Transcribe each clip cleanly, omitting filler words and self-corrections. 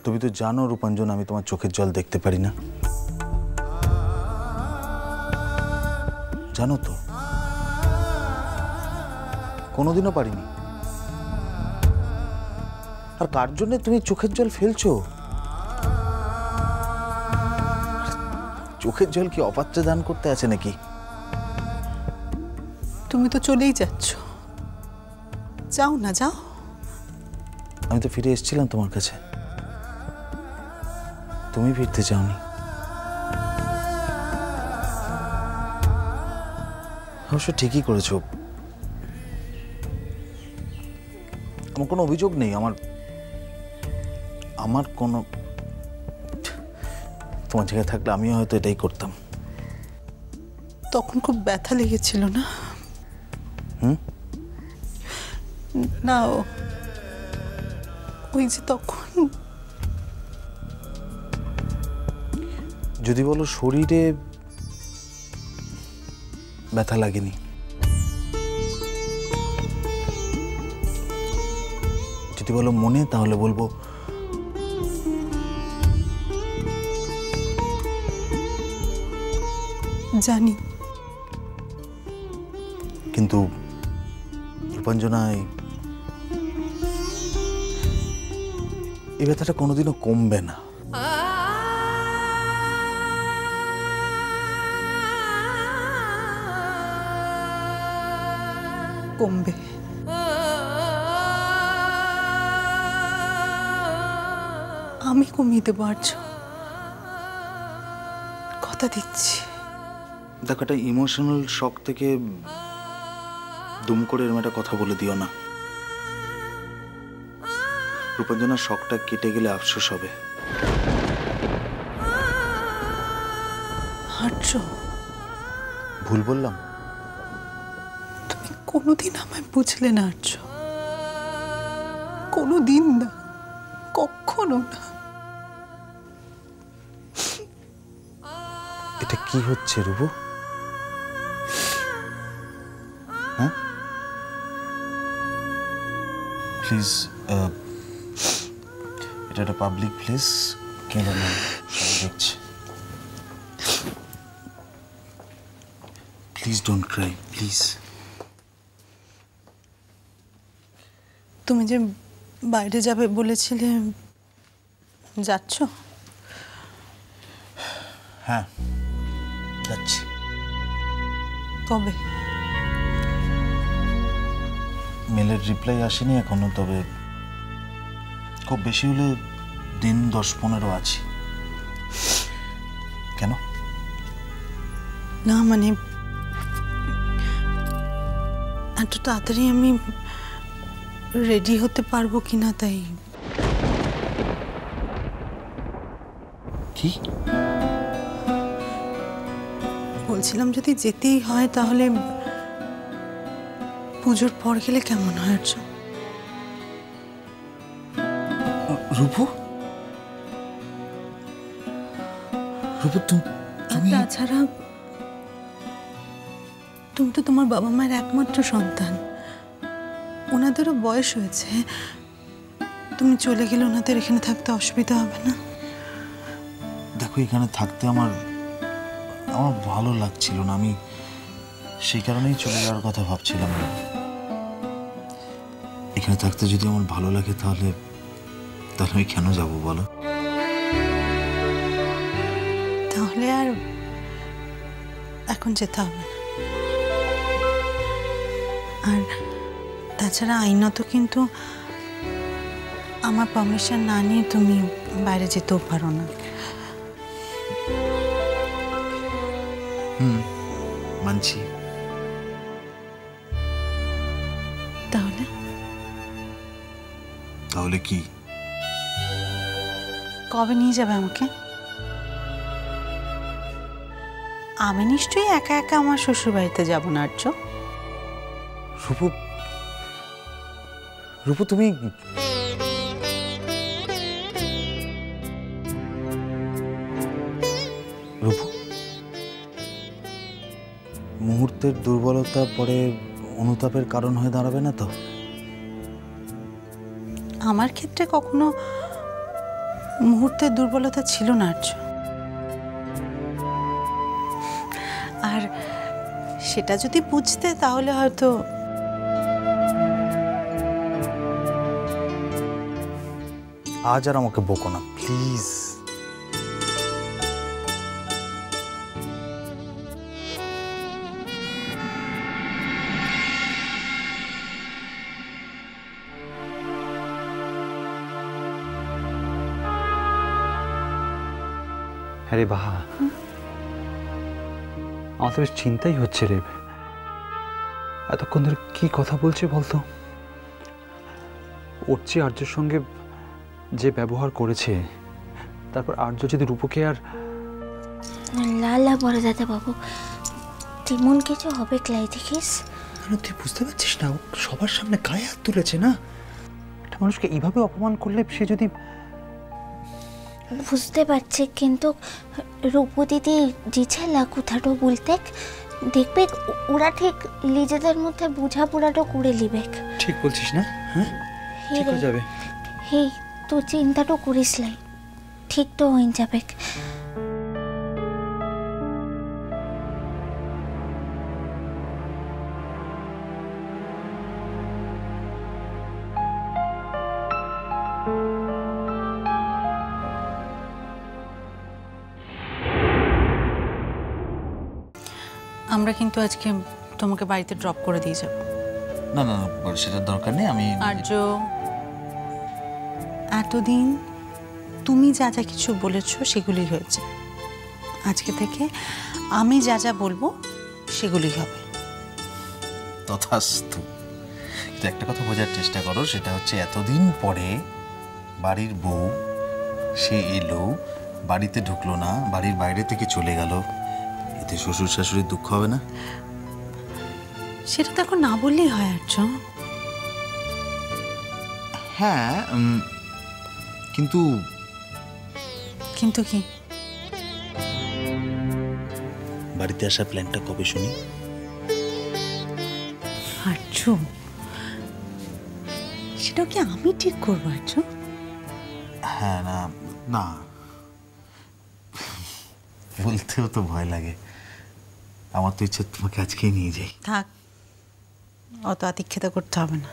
তুমি তো জানো রূপাঞ্জন, আমি তোমার চোখের জল দেখতে পারি না, জানো তো, কোনোদিনও পারিনি। আর কার জন্য তুমি চোখের জল ফেলছো? চোখের জল কি অপাত্রে দান করতে আছে নাকি? তুমি তো চলেই যাচ্ছ, যাও না, যাও। আমি তো ফিরে এসেছিলাম তোমার কাছে, তুমি ফিরতে চাওনি। অবশ্য ঠিকই করেছো, আমার কোনো অভিযোগ নেই। আমার কোনো, তোমার জায়গায় থাকলে আমিও হয়তো এটাই করতাম। তখন খুব ব্যথা লেগেছিল না? না, ওই যে তখন, যদি বলো শরীরে ব্যথা লাগেনি, যদি বলো মনে, তাহলে বলবো জানি। কিন্তু রূপাঞ্জনায় এই ব্যথাটা কোনোদিনও কমবে না। কমবে। আমি কমিয়ে দেবো আর্য, কথা দিচ্ছি। দেখো, একটা ইমোশনাল শক থেকে দুম করে এরকম একটা কথা বলে দিও না। রূপাঞ্জনার শকটা কেটে গেলে আফসোস হবে। আর্য, ভুল বললাম? তুমি কোনোদিন আমায় বুঝলে না আর্য, কোনোদিন না, কখনো না। এটা কি হচ্ছে রূপু? হ্যাঁ, প্লিজ, এটা একটা পাবলিক প্লেস, কেন না দেখছি। Please don't Cry, please. তুমি যে বাইরে যাবে বলেছিলে, যাচ্ছ? হ্যাঁ, যাচ্ছি। কবে? মেলের রিপ্লাই আসেনি এখনো, তবে খুব বেশি হলে দিন 10-15 আছি। কেন? না মানে, এত তাড়াতাড়ি আমি রেডি হতে পারবো কিনা তাই। কি বলছিলাম, যদি যেতেই হয় তাহলে পুজোর পর গেলে কেমন হয় আর্য? রূপু, রূপু, তুমি তাছাড়া তুমি তো তোমার বাবা মায়ের একমাত্র সন্তান, ওনাদেরও বয়স হয়েছে। তুমি চলে গেলে ওনাদের এখানে থাকতে অসুবিধা হবে না? দেখো, এখানে থাকতে আমার ভালো লাগছিল না, আমি সেই কারণেই চলে যাওয়ার কথা ভাবছিলাম। এখানে থাকতে যদি আমার ভালো লাগে, তাহলে আমি কেন যাব বলো? তাহলে আর এখন যেতে হবে না। আর তাছাড়া আইনত কিন্তু আমার পারমিশন না নিয়ে তুমি বাইরে যেতেও পারো না। মানছি। তাহলে কি? কবে নিয়ে যাবে আমাকে? আমি নিশ্চয়ই একা একা আমার শ্বশুর বাড়িতে যাব না আর্য। রূপু, রূপু, তুমি রূপু, মুহূর্তের দুর্বলতা পরে অনুতাপের কারণ হয়ে দাঁড়াবে না তো? আমার ক্ষেত্রে কখনো মুহূর্তের দুর্বলতা ছিল না আর্য। আর সেটা যদি বুঝতে তাহলে হয়তো আজ আর আমাকে বকো না প্লিজ। হ্যাঁ রে বাহা, আমার তো বেশ চিন্তাই হচ্ছে রে। এতক্ষণ ধরে কি কথা বলছে বলতো? ওর চেয়ে আর্যর সঙ্গে যে ব্যবহার করেছে, তারপর আর্য যদি রূপকে আর লালা বড় দাদা বাবু, তেমন কিছু হবে ক্লাই দেখিস। তুই বুঝতে পারছিস না, ও সবার সামনে গায়ে হাত তুলেছে না। একটা মানুষকে এইভাবে অপমান করলে সে যদি... বুঝতে পারছি, কিন্তু রূপু দিদি দিছেলা কথাটা বলতে, দেখবে ওরা ঠিক নিজেদের মধ্যে বোঝাপড়াটা করে লিবে। ঠিক বলছিস না? হ্যাঁ, ঠিক হয়ে যাবে। হে, তো চিন্তাটা করিস লাই, ঠিক তো হয়ে যাবে। আমরা কিন্তু আজকে তোমাকে বাড়িতে ড্রপ করে দিয়ে যাব। না না না, সেটার দরকার নেই। আমি আর্য, এতদিন তুমি যা যা কিছু বলেছো সেগুলি হয়েছে। আজকে থেকে আমি যা যা বলবো সেগুলি হবে। তথাস্তু। কিন্তু একটা কথা বোঝার চেষ্টা করো, সেটা হচ্ছে এতদিন পরে বাড়ির বউ সে এলো, বাড়িতে ঢুকলো না, বাড়ির বাইরে থেকে চলে গেল, এতে শ্বশুর শাশুড়ির দুঃখ হবে না? সেটা তো এখন না বললেই হয় আর্য। হ্যাঁ, কিন্তু কিন্তু কি? বাড়িতে আসার প্ল্যানটা কবে শুনি? আর্য, সেটাও কি আমি ঠিক করবো আর্য? হ্যাঁ, না না, বলতেও তো ভয় লাগে। আমার তো ইচ্ছে তোমাকে আজকেই নিয়ে যাই। থাক, অত আতিক্ষেতা করতে হবে না।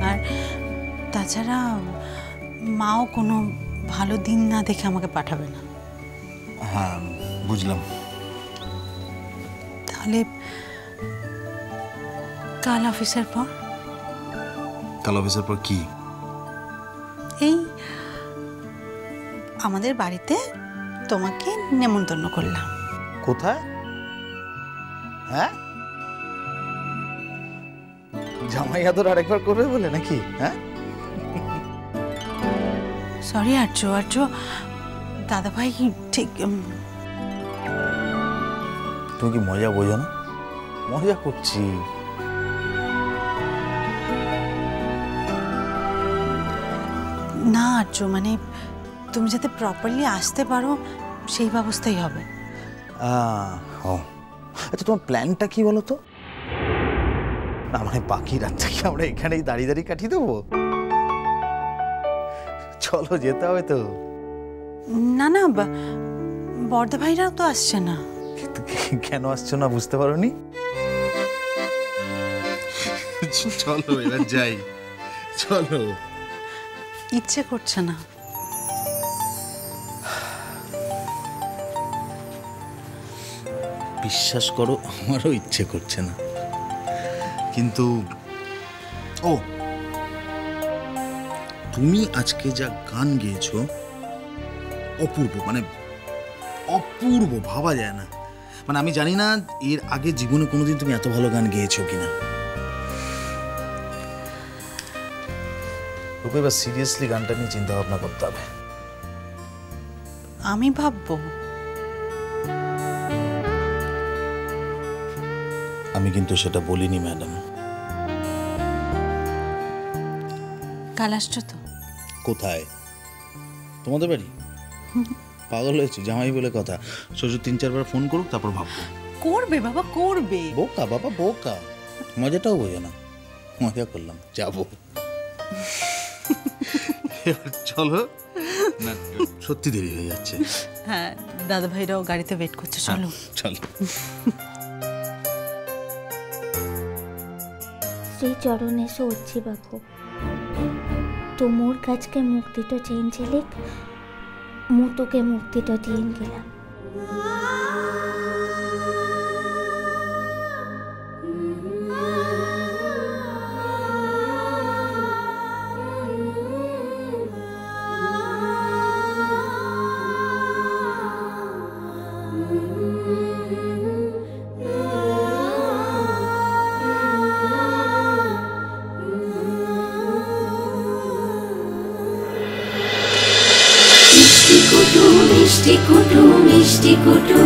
আর তাছাড়া মাও কোনো ভালো দিন না দেখে আমাকে পাঠাবে না। হ্যাঁ, বুঝলাম। তাহলে কাল অফিসের পর? কাল অফিসের পর কি? এই আমাদের বাড়িতে তোমাকে নেমন্তন্ন করলাম। কোথায়? হ্যাঁ, জামাই আদর আরেকবার করবে বলে নাকি? হ্যাঁ, সরি আর্য, আর্য দাদা ভাই ঠিক তুমি কি মজা বোঝো না? মজা করছি। না আর্য, মানে তুমি যাতে প্রপারলি আসতে পারো সেই ব্যবস্থাই হবে। ও আচ্ছা, তোমার প্ল্যানটা কি বলো তো? না মানে বাকি রাতটা কি আমরা এখানেই দাঁড়িয়ে দাঁড়িয়ে কাটিয়ে দেবো? চলো, যেতে হবে তো। না না, বড়দা ভাইরাও তো আসছে না। কেন আসছো না বুঝতে পারোনি? চলো এবার যাই, চলো। ইচ্ছে করছে না। বিশ্বাস করো, আমারও ইচ্ছে করছে না, কিন্তু ও তুমি আজকে যা গান গেয়েছো অপূর্ব, মানে অপূর্ব, ভাবা যায় না। মানে আমি জানি না এর আগে জীবনে কোনোদিন তুমি এত ভালো গান গেয়েছো কিনা। ওকে এবার সিরিয়াসলি গানটা নিয়ে চিন্তা ভাবনা করতে হবে। আমি ভাববো? আমি কিন্তু সেটা বলিনি ম্যাডাম। কাল আসছো তো? কোথায়? তোমাদের বাড়ি? পাগল হয়েছে, জামাই বলে কথা। শ্বশুর 3-4 বার ফোন করুক, তারপর ভাববো। করবে বাবা, করবে। বোকা বাবা, বোকা। মজাটাও বোঝো না। মজা করলাম, যাবো। এবার চলো না সত্যি দেরি হয়ে যাচ্ছে। হ্যাঁ, দাদা ভাইরাও গাড়িতে ওয়েট করছে, চলো। চলো। শ্ৰীচৰণে সৌচি বাবু তো মোৰ কাজকে মুক্তিটো চেঞ্জিলিক ମୁଁ তোকে মুক্তিটো দিন গেলাম। মিষ্টি কুটু মিষ্টি কুটু